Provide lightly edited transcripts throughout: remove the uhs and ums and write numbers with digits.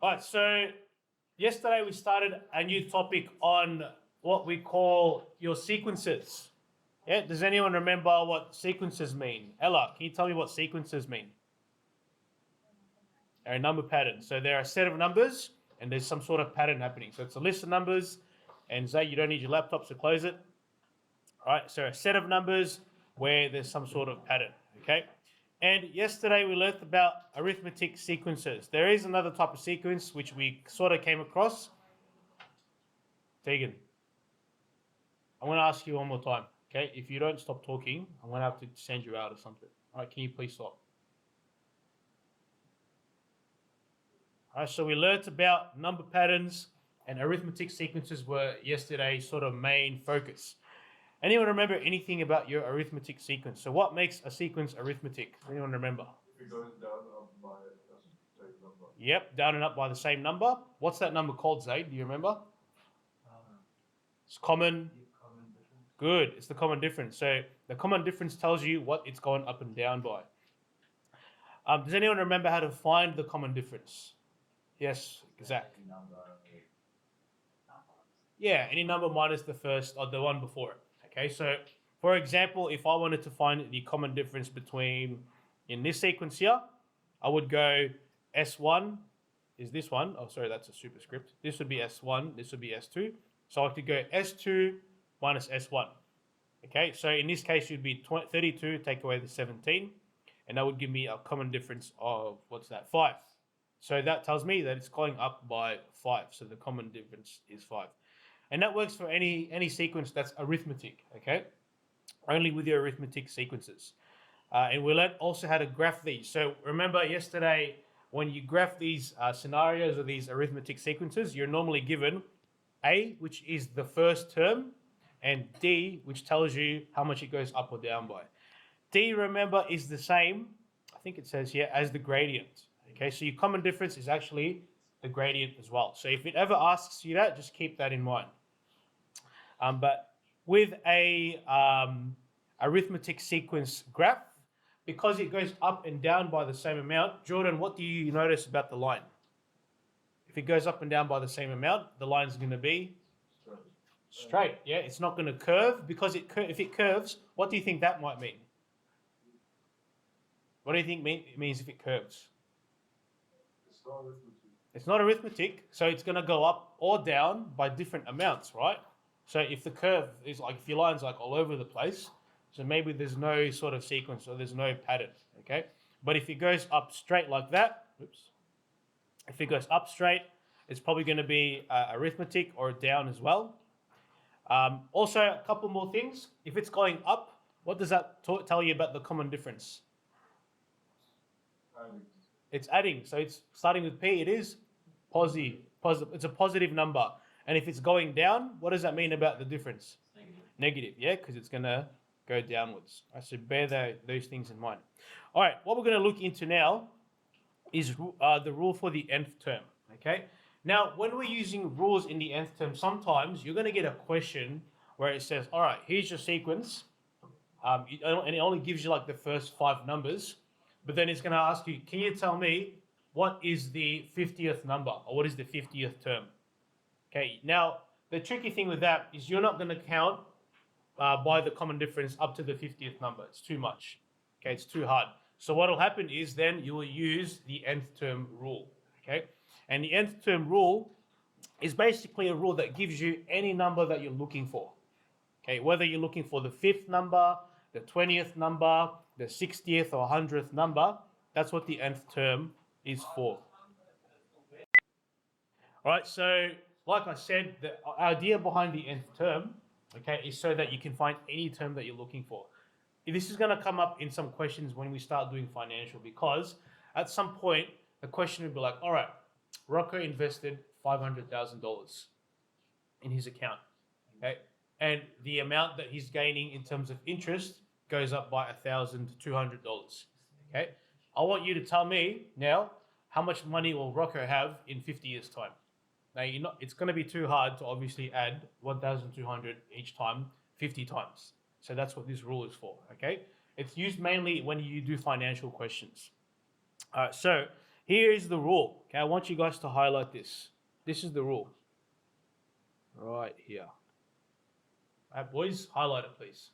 All right, so yesterday we started a new topic on what we call your sequences. Yeah, does anyone remember what sequences mean? Ella, can you tell me what sequences mean? A number pattern. So there are a set of numbers and there's some sort of pattern happening. So it's a list of numbers, and say you don't need your laptop, so close it. All right, so a set of numbers where there's some sort of pattern, okay? And yesterday we learned about arithmetic sequences. There is another type of sequence which we sort of came across. Tegan, I'm going to ask you one more time, okay? If you don't stop talking, I'm going to have to send you out or something. All right, can you please stop? All right, so we learned about number patterns and arithmetic sequences were yesterday's sort of main focus. Anyone remember anything about your arithmetic sequence? So what makes a sequence arithmetic? Anyone remember? If it goes down and up by the same number. Yep, down and up by the same number. What's that number called, Zaid? Do you remember? It's common. Good, it's the common difference. So the common difference tells you what it's going up and down by. Does anyone remember how to find the common difference? Yes, Zach. Yeah, any number minus the first or the one before it. Okay, so for example, if I wanted to find the common difference between, in this sequence here, I would go S1 is this one. Oh, sorry, that's a superscript. This would be S1, this would be S2. So I could go S2 minus S1. Okay, so in this case, you'd be 32, take away the 17, and that would give me a common difference of, what's that, 5. So that tells me that it's going up by 5, so the common difference is 5. And that works for any sequence that's arithmetic, okay? Only with your arithmetic sequences. And we'll learn also how to graph these. So remember yesterday, when you graph these scenarios or these arithmetic sequences, you're normally given A, which is the first term, and D, which tells you how much it goes up or down by. D, remember, is the same, I think it says here, as the gradient. Okay, so your common difference is actually the gradient as well. So if it ever asks you that, just keep that in mind. But with a arithmetic sequence graph, because it goes up and down by the same amount, Jordan, what do you notice about the line? If it goes up and down by the same amount, the line's going to be straight. Yeah, it's not going to curve because if it curves, what do you think that might mean? What do you think it means if it curves? It's not arithmetic. It's not arithmetic, so it's going to go up or down by different amounts, right? So if the curve is like, if your line's like all over the place, so maybe there's no sort of sequence or there's no pattern, okay? But if it goes up straight like that, if it goes up straight, it's probably going to be arithmetic or down as well. Also, a couple more things. If it's going up, what does that tell you about the common difference? Adding. It's adding. So it's starting with P, it is positive. It's a positive number. And if it's going down, what does that mean about the difference? Negative, yeah, because it's going to go downwards. So bear those things in mind. All right, what we're going to look into now is the rule for the nth term, okay? Now, when we're using rules in the nth term, sometimes you're going to get a question where it says, all right, here's your sequence, and it only gives you like the first 5 numbers, but then it's going to ask you, can you tell me what is the 50th number, or what is the 50th term? Okay, now, the tricky thing with that is you're not going to count by the common difference up to the 50th number. It's too much. Okay, it's too hard. So what will happen is then you will use the nth term rule. Okay, and the nth term rule is basically a rule that gives you any number that you're looking for. Okay, whether you're looking for the 5th number, the 20th number, the 60th or 100th number, that's what the nth term is for. All right, so like I said, the idea behind the nth term, okay, is so that you can find any term that you're looking for. This is going to come up in some questions when we start doing financial, because at some point the question will be like, all right, Rocco invested $500,000 in his account, okay, and the amount that he's gaining in terms of interest goes up by $1,200. Okay, I want you to tell me now how much money will Rocco have in 50 years' time. Now it's going to be too hard to obviously add 1,200 each time 50 times. So that's what this rule is for, okay? It's used mainly when you do financial questions. So here is the rule. Okay, I want you guys to highlight this. This is the rule. Right here. All right, boys, highlight it, please.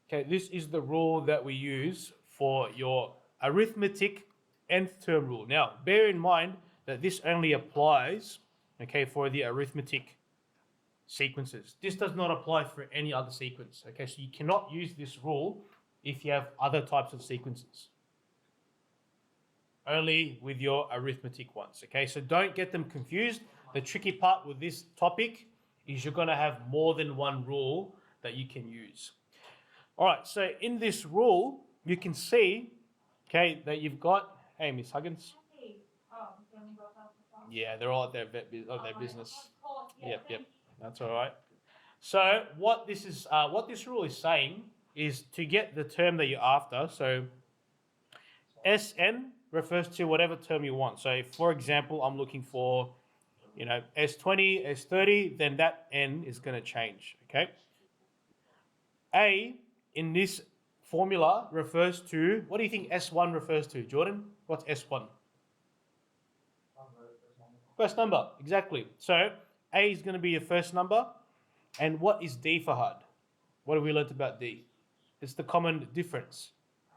Okay, this is the rule that we use for your arithmetic nth term rule. Now, bear in mind that this only applies, okay, for the arithmetic sequences. This does not apply for any other sequence. Okay, so you cannot use this rule if you have other types of sequences. Only with your arithmetic ones. Okay, so don't get them confused. The tricky part with this topic is you're going to have more than one rule that you can use. All right, so in this rule, you can see, okay, that you've got, hey, Miss Huggins. Yeah, they're all at their business. Yep, that's all right. So what this rule is saying is to get the term that you're after. So Sn refers to whatever term you want. So if, for example, I'm looking for, S20, S30, then that n is going to change. Okay. A in this formula refers to, what do you think S1 refers to, Jordan? What's S1? First number, exactly. So A is going to be your first number. And what is D for hard? What have we learnt about D? It's the common difference.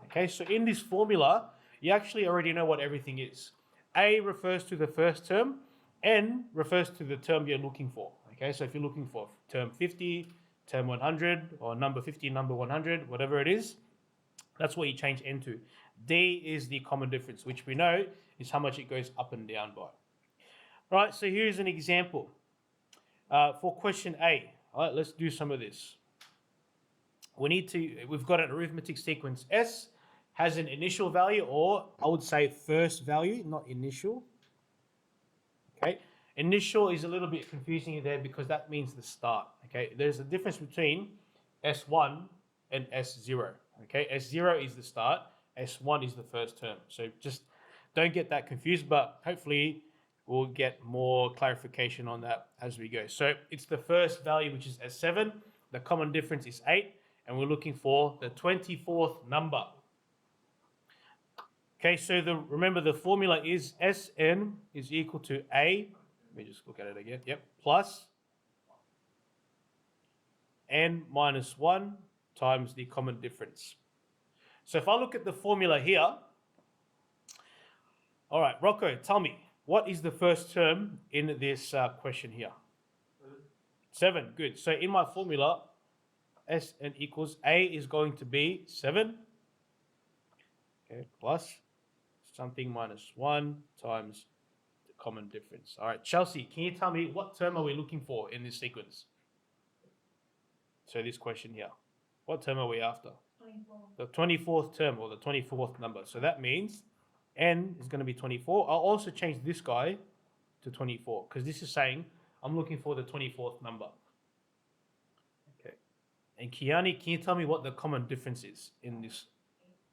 Okay, so in this formula, you actually already know what everything is. A refers to the first term. N refers to the term you're looking for. Okay, so if you're looking for term 50, term 100, or number 50, number 100, whatever it is, that's what you change N to. D is the common difference, which we know is how much it goes up and down by. Right, so here's an example. For question A, all right, let's do some of this. We've got an arithmetic sequence. S has an initial value, or I would say first value, not initial. Okay, initial is a little bit confusing there because that means the start. Okay, there's a difference between S1 and S0. Okay, S0 is the start, S1 is the first term. So just don't get that confused, but hopefully we'll get more clarification on that as we go. So it's the first value, which is S7. The common difference is 8, and we're looking for the 24th number. Okay, so remember the formula is Sn is equal to A, let me just look at it again, yep, plus N minus 1 times the common difference. So if I look at the formula here, all right, Rocco, tell me, what is the first term in this question here? 7, good. So in my formula, Sn equals A is going to be 7, okay, plus something minus 1 times the common difference. All right, Chelsea, can you tell me what term are we looking for in this sequence? So this question here, what term are we after? 24. The 24th term, or the 24th number. So that means N is going to be 24. I'll also change this guy to 24 because this is saying I'm looking for the 24th number. Okay. And Kiani, can you tell me what the common difference is in this?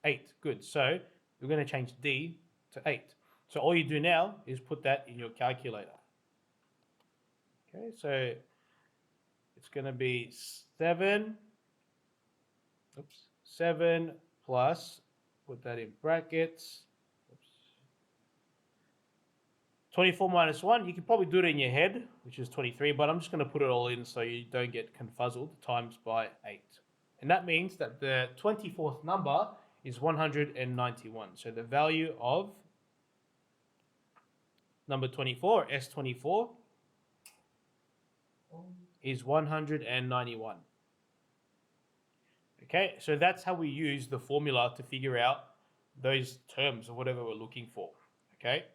8. Good. So we're going to change D to 8. So all you do now is put that in your calculator. Okay, so it's going to be 7 plus, put that in brackets, 24 minus 1, you can probably do it in your head, which is 23, but I'm just going to put it all in so you don't get confuzzled, times by 8. And that means that the 24th number is 191. So the value of number 24, S24, is 191. Okay, so that's how we use the formula to figure out those terms or whatever we're looking for. Okay,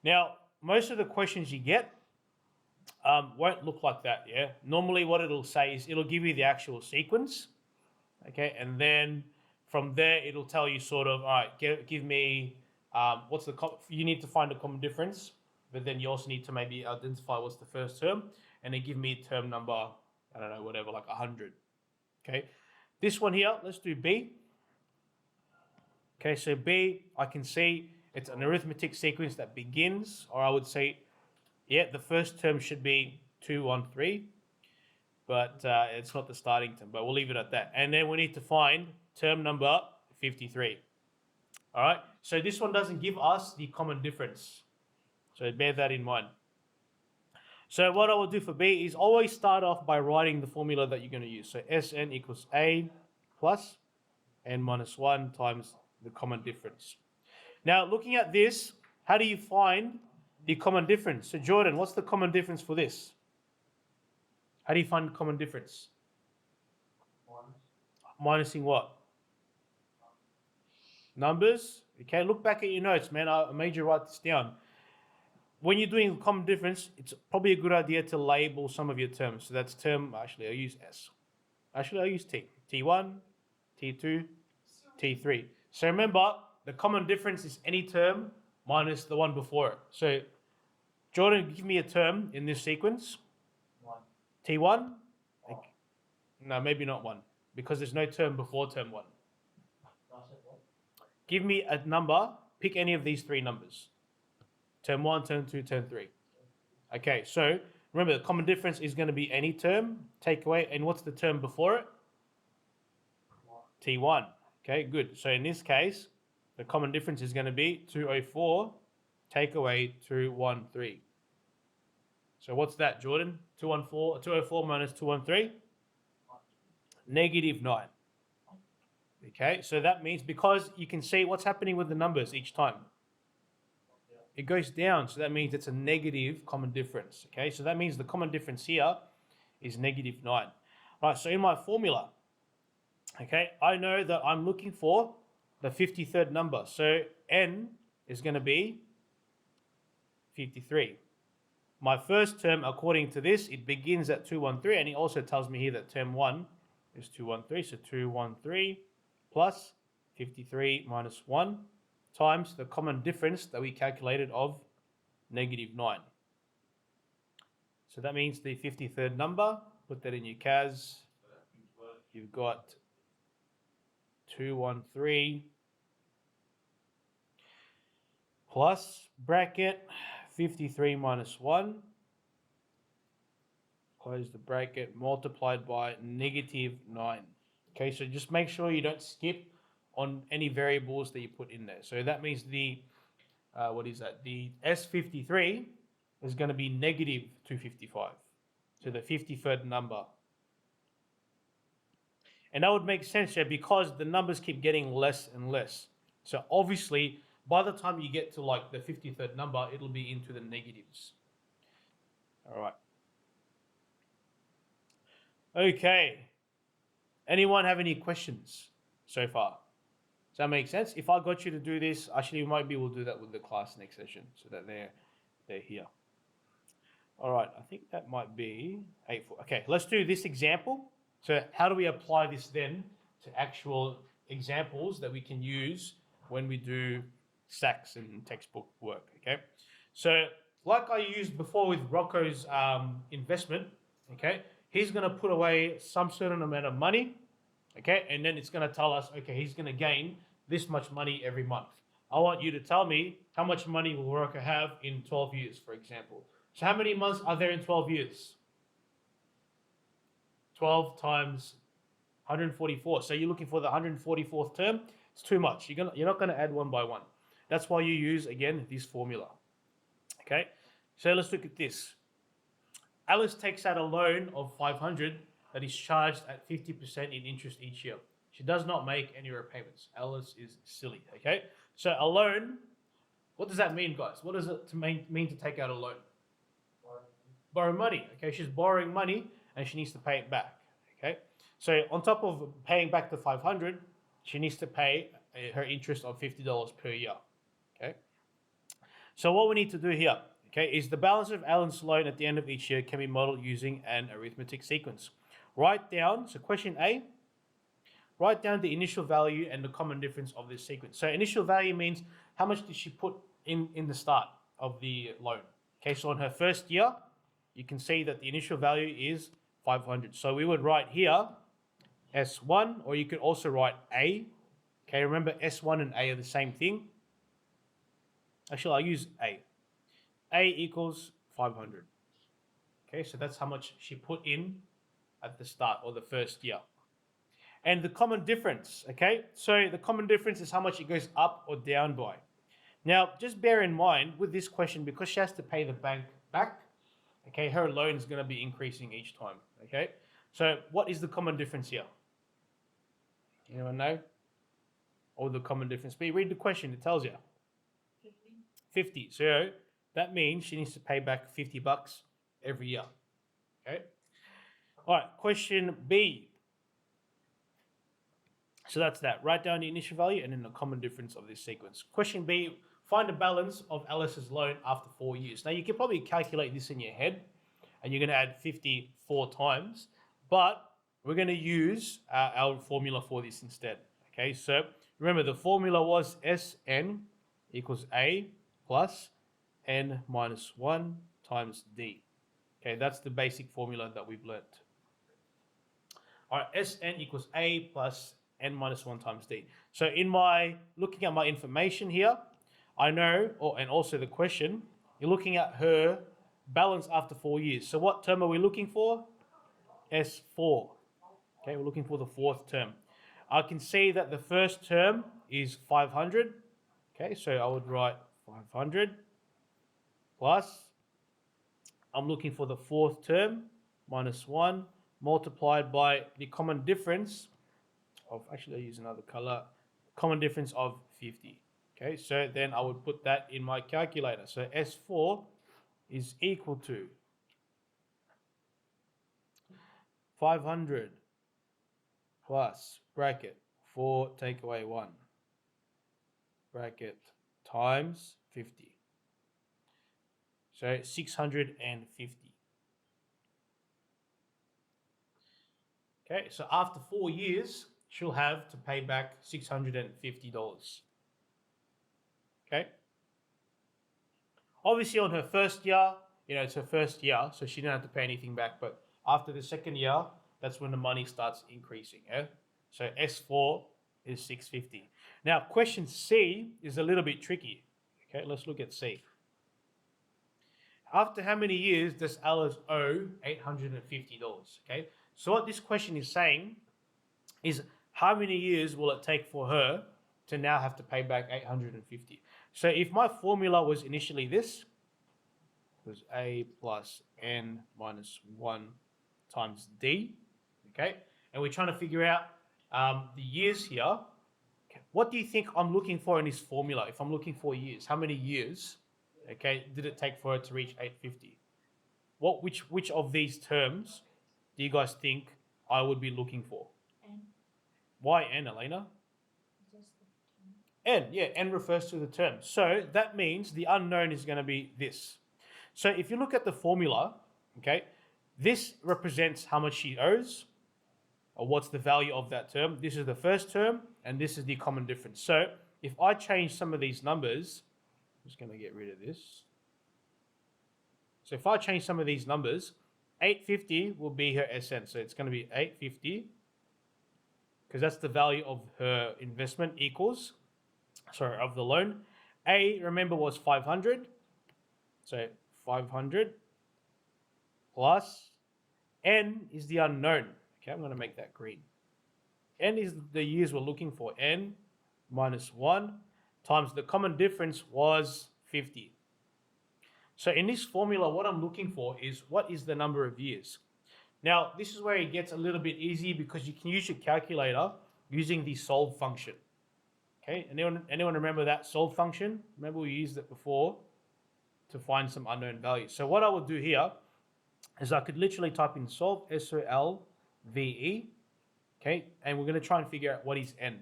now most of the questions you get won't look like that. Yeah, normally what it'll say is it'll give you the actual sequence. Okay, and then from there it'll tell you sort of, all right, give me you need to find a common difference, but then you also need to maybe identify what's the first term, and then give me term number, I don't know, whatever, like 100. Okay, this one here, let's do B. Okay, so B, I can see it's an arithmetic sequence that begins, or I would say, yeah, the first term should be 2, 1, 3, but it's not the starting term, but we'll leave it at that. And then we need to find term number 53. All right. So this one doesn't give us the common difference. So bear that in mind. So what I will do for B is always start off by writing the formula that you're going to use. So Sn equals A plus n minus 1 times the common difference. Now, looking at this, how do you find the common difference? So Jordan, what's the common difference for this? How do you find the common difference? Minusing what? Numbers. Okay, look back at your notes, man. I made you write this down. When you're doing common difference, it's probably a good idea to label some of your terms. So that's term, actually, I'll use S. Actually, I'll use T. T1, T2, T3. So remember, the common difference is any term minus the one before it. So, Jordan, give me a term in this sequence. 1. T1? No, maybe not 1, because there's no term before term 1. Give me a number, pick any of these three numbers. Term 1, term 2, term 3. Okay, so remember the common difference is going to be any term, take away, and what's the term before it? T1. Okay, good. So in this case, the common difference is going to be 204, take away 213. So what's that, Jordan? 204 minus 213? Negative 9. Okay, so that means because you can see what's happening with the numbers each time. It goes down, so that means it's a negative common difference. Okay, so that means the common difference here is negative 9. All right, so in my formula, okay, I know that I'm looking for the 53rd number. So n is going to be 53. My first term, according to this, it begins at 213, and it also tells me here that term 1 is 213. So 213 plus 53 minus 1 times the common difference that we calculated of negative 9. So that means the 53rd number, put that in your CAS. You've got 213 plus bracket 53 minus 1, close the bracket, multiplied by negative 9. Okay, so just make sure you don't skip on any variables that you put in there. So that means the, what is that? The S53 is going to be negative 255. So the 53rd number. And that would make sense here because the numbers keep getting less and less. So obviously, by the time you get to like the 53rd number, it'll be into the negatives. All right. Okay. Anyone have any questions so far? Does that make sense? If I got you to do this, actually, maybe we'll do that with the class next session so that they're here. All right, I think that might be 8-4. Okay, let's do this example. So how do we apply this then to actual examples that we can use when we do SACs and textbook work, okay? So like I used before with Rocco's investment, okay, he's going to put away some certain amount of money, okay, and then it's going to tell us, okay, he's going to gain this much money every month. I want you to tell me how much money will Rocco have in 12 years, for example. So how many months are there in 12 years? 12 times 144. So you're looking for the 144th term. It's too much. You're not going to add one by one. That's why you use, again, this formula. Okay, so let's look at this. Alice takes out a loan of 500 that is charged at 50% in interest each year. She does not make any repayments. Alice is silly, okay? So a loan, what does that mean, guys? What does it mean to take out a loan? Borrow money, okay? She's borrowing money and she needs to pay it back, okay? So on top of paying back the 500, she needs to pay her interest of $50 per year, okay? So what we need to do here, okay, is the balance of Alan's loan at the end of each year can be modeled using an arithmetic sequence. Write down, so question A, write down the initial value and the common difference of this sequence. So initial value means how much did she put in the start of the loan. Okay, so in her first year, you can see that the initial value is 500. So we would write here S1, or you could also write A. Okay, remember S1 and A are the same thing. Actually, I'll use A. A equals 500. Okay, so that's how much she put in at the start or the first year. and the common difference, okay? So the common difference is how much it goes up or down by. Now, just bear in mind with this question, because she has to pay the bank back, okay, her loan is going to be increasing each time, okay? So what is the common difference here? Anyone know? What would the common difference be? Read the question, it tells you. 50. So that means she needs to pay back $50 every year, okay? All right, question B. So that's that. Write down the initial value and then the common difference of this sequence. Question B, find the balance of Alice's loan after 4 years. Now, you can probably calculate this in your head, and you're going to add 50 4 times, but we're going to use our formula for this instead. Okay, so remember the formula was Sn equals A plus n minus 1 times D. Okay, that's the basic formula that we've learnt. All right, Sn equals A plus n minus 1 times D. So in my looking at my information here, I know, and also the question, you're looking at her balance after 4 years. So what term are we looking for? S4. Okay, we're looking for the fourth term. I can see that the first term is 500. Okay, so I would write 500 plus, I'm looking for the fourth term, minus 1, multiplied by the common difference of, actually I use another color, common difference of 50. Okay, so then I would put that in my calculator. So S4 is equal to 500 plus bracket 4 take away 1 bracket times 50. So 650. Okay, so after 4 years, she'll have to pay back $650. Okay. Obviously, on her first year, it's her first year, so she didn't have to pay anything back. But after the second year, that's when the money starts increasing. Yeah. So S4 is 650. Now, question C is a little bit tricky. Okay, let's look at C. After how many years does Alice owe $850? Okay, so what this question is saying is how many years will it take for her to now have to pay back $850? So if my formula was initially this, it was A plus N minus 1 times D, okay, and we're trying to figure out the years here. Okay. What do you think I'm looking for in this formula? If I'm looking for years, how many years, okay, did it take for her to reach 850? Which of these terms do you guys think I would be looking for? N. Why N, Elena? N, yeah, N refers to the term. So that means the unknown is going to be this. So if you look at the formula, okay, this represents how much she owes, or what's the value of that term. This is the first term, and this is the common difference. So if I change some of these numbers, I'm just going to get rid of this. So if I change some of these numbers, 850 will be her SN. So it's going to be 850, because that's the value of her investment equals, of the loan. A, remember, was 500. So 500 plus N is the unknown. Okay, I'm going to make that green. N is the years we're looking for. N minus 1 times the common difference was 50. So in this formula, what I'm looking for is what is the number of years. Now, this is where it gets a little bit easy because you can use your calculator using the solve function. Okay, anyone remember that solve function? Remember we used it before to find some unknown values. So what I would do here is I could literally type in solve, S-O-L-V-E, okay, and we're going to try and figure out what is N.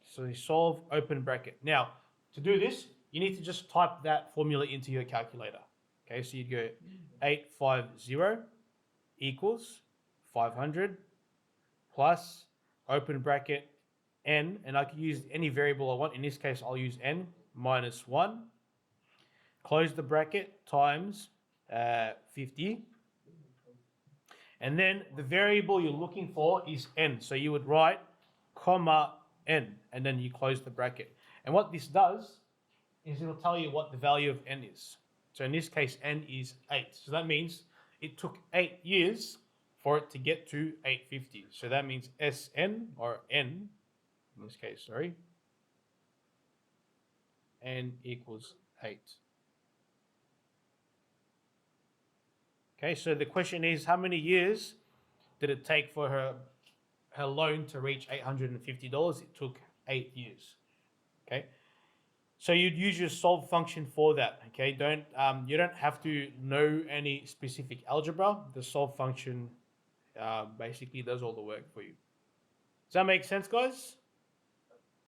So you solve, open bracket. Now, to do this, you need to just type that formula into your calculator. Okay, so you'd go 850 equals 500 plus, open bracket, N, and I can use any variable I want. In this case, I'll use N minus 1. Close the bracket times 50. And then the variable you're looking for is N. So you would write comma N, and then you close the bracket. And what this does is it'll tell you what the value of N is. So in this case, N is 8. So that means it took 8 years for it to get to 850. So that means Sn, or n, in this case, sorry, n equals 8. Okay, so the question is, how many years did it take for her loan to reach $850? It took 8 years. Okay, so you'd use your solve function for that. Okay, you don't have to know any specific algebra. The solve function basically does all the work for you. Does that make sense, guys?